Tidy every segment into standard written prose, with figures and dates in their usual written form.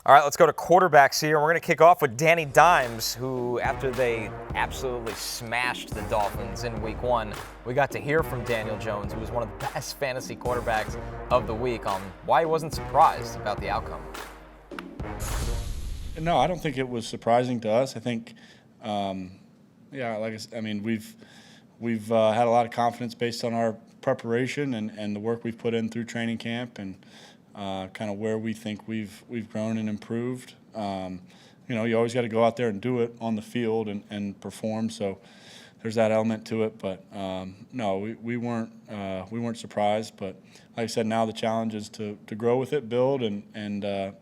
All right, let's go to quarterbacks here. We're going to kick off with Danny Dimes, who, after they absolutely smashed the Dolphins in Week 1, we got to hear from Daniel Jones, who was one of the best fantasy quarterbacks of the week, on why he wasn't surprised about the outcome. No, I don't think it was surprising to us. I think, we've had a lot of confidence based on our preparation and the work we've put in through training camp and kind of where we think we've grown and improved. You always got to go out there and do it on the field and perform. So there's that element to it. But no, we weren't surprised. But like I said, now the challenge is to grow with it, build, and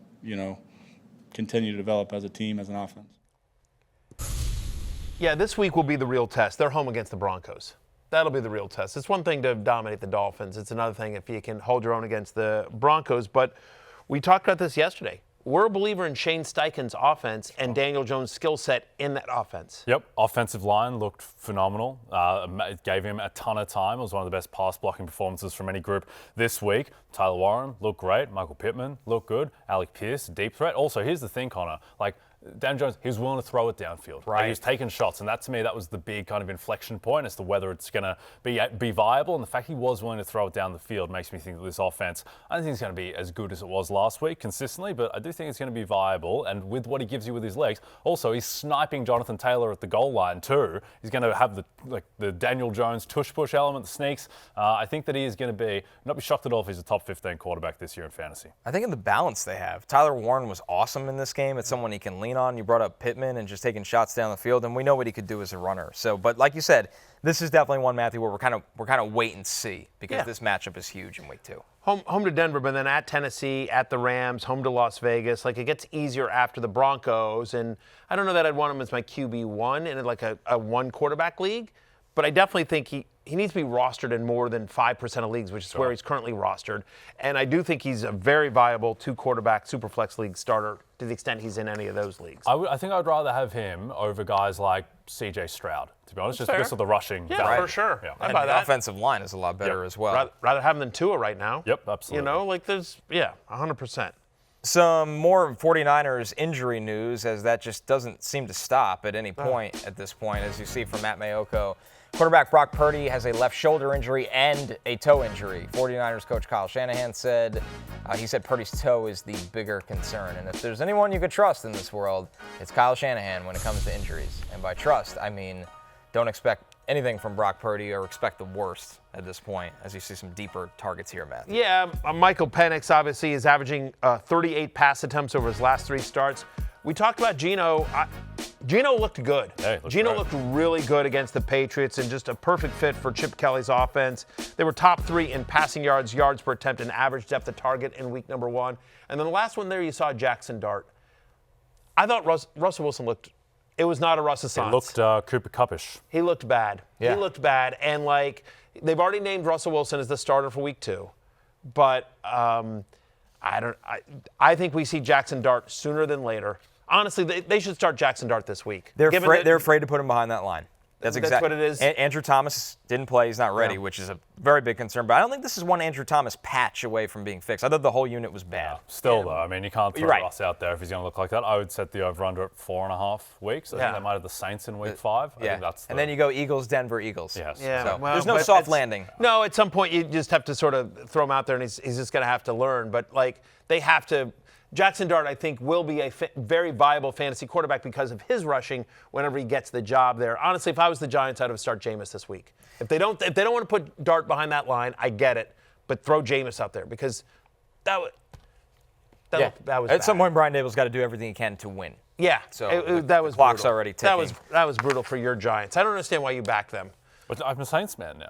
continue to develop as a team, as an offense. Yeah, this week will be the real test. They're home against the Broncos. That'll be the real test. It's one thing to dominate the Dolphins. It's another thing if you can hold your own against the Broncos. But we talked about this yesterday. We're a believer in Shane Steichen's offense and Daniel Jones' skill set in that offense. Yep, offensive line looked phenomenal. It gave him a ton of time. It was one of the best pass blocking performances from any group this week. Tyler Warren looked great. Michael Pittman looked good. Alec Pierce, deep threat. Also, here's the thing, Connor. Dan Jones, he was willing to throw it downfield. Right. He was taking shots, and that to me, that was the big kind of inflection point as to whether it's going to be viable. And the fact he was willing to throw it down the field makes me think that this offense, I don't think it's going to be as good as it was last week consistently, but I do think it's going to be viable. And with what he gives you with his legs, also he's sniping Jonathan Taylor at the goal line too. He's going to have the Daniel Jones tush push element, the sneaks. I think that he is going to not be shocked at all if he's a top 15 quarterback this year in fantasy. I think in the balance they have. Tyler Warren was awesome in this game. It's someone he can lean on. You brought up Pittman and just taking shots down the field, and we know what he could do as a runner. So, but like you said, this is definitely one, Matthew, where we're kind of wait and see because this matchup is huge in Week 2. Home to Denver, but then at Tennessee, at the Rams, home to Las Vegas. It gets easier after the Broncos, and I don't know that I'd want him as my QB1 in a one quarterback league, but I definitely think he needs to be rostered in more than 5% of leagues, which is where he's currently rostered. And I do think he's a very viable 2-quarterback Superflex league starter to the extent he's in any of those leagues. I think I'd rather have him over guys like C.J. Stroud, to be honest, just because of the rushing. Yeah, for sure. Yeah. And the offensive line is a lot better as well. Rather have him than Tua right now. Yep, absolutely. There's 100%. Some more 49ers injury news, as that just doesn't seem to stop at any point at this point, as you see from Matt Mayoko. Quarterback Brock Purdy has a left shoulder injury and a toe injury. 49ers coach Kyle Shanahan said, Purdy's toe is the bigger concern. And if there's anyone you could trust in this world, it's Kyle Shanahan when it comes to injuries. And by trust, I mean don't expect anything from Brock Purdy or expect the worst at this point, as you see some deeper targets here, Matthew. Yeah, Michael Penix obviously is averaging 38 pass attempts over his last 3 starts. We talked about Geno. Geno looked good. Geno looked really good against the Patriots and just a perfect fit for Chip Kelly's offense. They were top 3 in passing yards per attempt, and average depth of target in week number 1. And then the last one there, you saw Jaxson Dart. I thought Russell Wilson looked. It was not a Russell. It looked Cooper Cup-ish. He looked bad. Yeah. He looked bad, and they've already named Russell Wilson as the starter for week 2, but I think we see Jaxson Dart sooner than later. Honestly, they should start Jaxson Dart this week. They're afraid to put him behind that line. That's what it is. Andrew Thomas didn't play. He's not ready, which is a very big concern. But I don't think this is one Andrew Thomas patch away from being fixed. I thought the whole unit was bad. Still, though, you can't throw Russ out there if he's going to look like that. I would set the over-under at 4.5 weeks. I think they might have the Saints in week 5. I think that's and then you go Eagles, Denver, Eagles. Yes. Yeah, so there's no soft landing. No, at some point you just have to sort of throw him out there, and he's just going to have to learn. But, they have to – Jaxson Dart, I think, will be a very viable fantasy quarterback because of his rushing whenever he gets the job there. Honestly, if I was the Giants, I'd have start Jameis this week. If they don't want to put Dart behind that line, I get it, but throw Jameis out there because that was at bad. some point, Brian Daboll's got to do everything he can to win. Yeah, so that was the clock's brutal. already ticking. That was brutal for your Giants. I don't understand why you backed them. But I'm a Saints man now.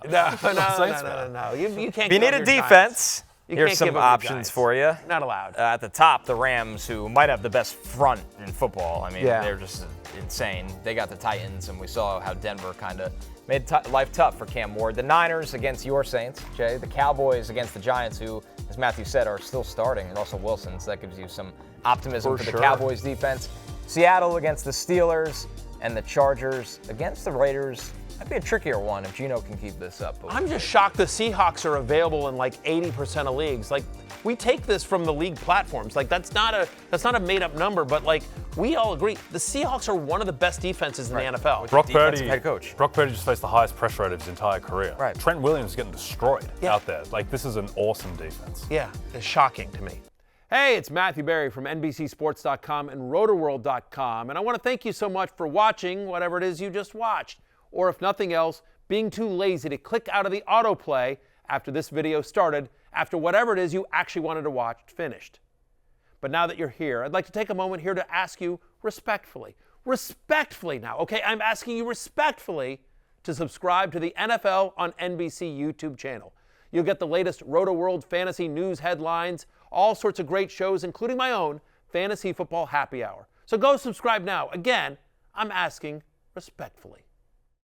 No. You can't. If you need a defense. Here's some options for you. Not allowed. At the top, the Rams, who might have the best front in football. They're just insane. They got the Titans, and we saw how Denver kind of made life tough for Cam Ward. The Niners against your Saints, Jay. The Cowboys against the Giants, who, as Matthew said, are still starting Russell Wilson, so that gives you some optimism for the Cowboys defense. Seattle against the Steelers, and the Chargers against the Raiders. Might be a trickier one if Geno can keep this up. I'm just shocked the Seahawks are available in 80% of leagues. we take this from the league platforms. Like, that's not a made-up number, but, like, we all agree the Seahawks are one of the best defenses in the NFL. Brock Purdy, head coach. Brock Purdy just faced the highest pressure rate of his entire career. Right. Trent Williams is getting destroyed out there. Like, this is an awesome defense. Yeah, it's shocking to me. Hey, it's Matthew Berry from NBCSports.com and Rotoworld.com, and I want to thank you so much for watching whatever it is you just watched, or if nothing else, being too lazy to click out of the autoplay after this video started, after whatever it is you actually wanted to watch finished. But now that you're here, I'd like to take a moment here to ask you respectfully now, okay? I'm asking you respectfully to subscribe to the NFL on NBC YouTube channel. You'll get the latest Roto-World fantasy news headlines, all sorts of great shows, including my own Fantasy Football Happy Hour. So go subscribe now. Again, I'm asking respectfully.